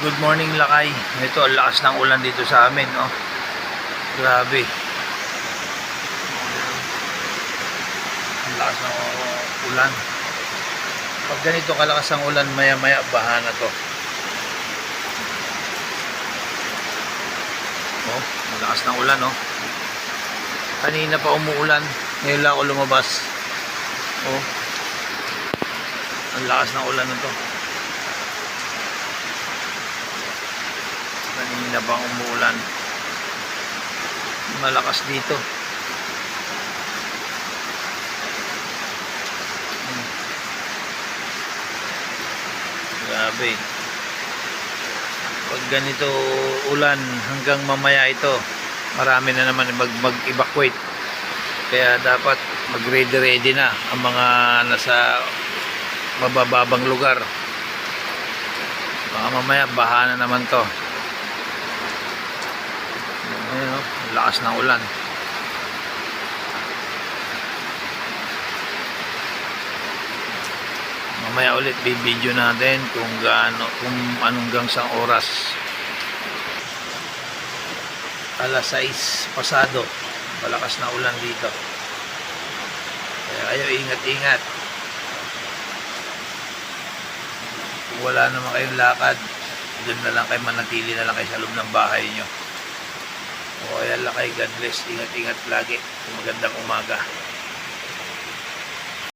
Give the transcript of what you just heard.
Good morning, Lakay. Ito, ang lakas ng ulan dito sa amin, no? Grabe. Ang lakas ng ulan. Pag ganito kalakas ang ulan, maya-maya baha na to. Oh, ang lakas ng ulan, no? Kanina pa umuulan. Ngayon lang ako lumabas. Oh. Ang lakas ng ulan na to. Kanina bang umuulan, malakas dito. Grabe. Pag ganito ulan hanggang mamaya ito, marami na naman mag-evacuate. Kaya dapat mag-ready na ang mga nasa mabababang lugar. Baka mamaya baha na naman to. Ayun, no? Lakas ng ulan. Mamaya ulit bibidyo natin kung anong hanggang sa oras. Alas 6 pasado, malakas na ulan dito. Kaya kayo ingat-ingat. Kung wala naman kayong lakad, doon na lang kayo, manatili na lang kayo sa loob ng bahay nyo. O kaya Lakay, God bless, ingat-ingat lagi. Magandang umaga.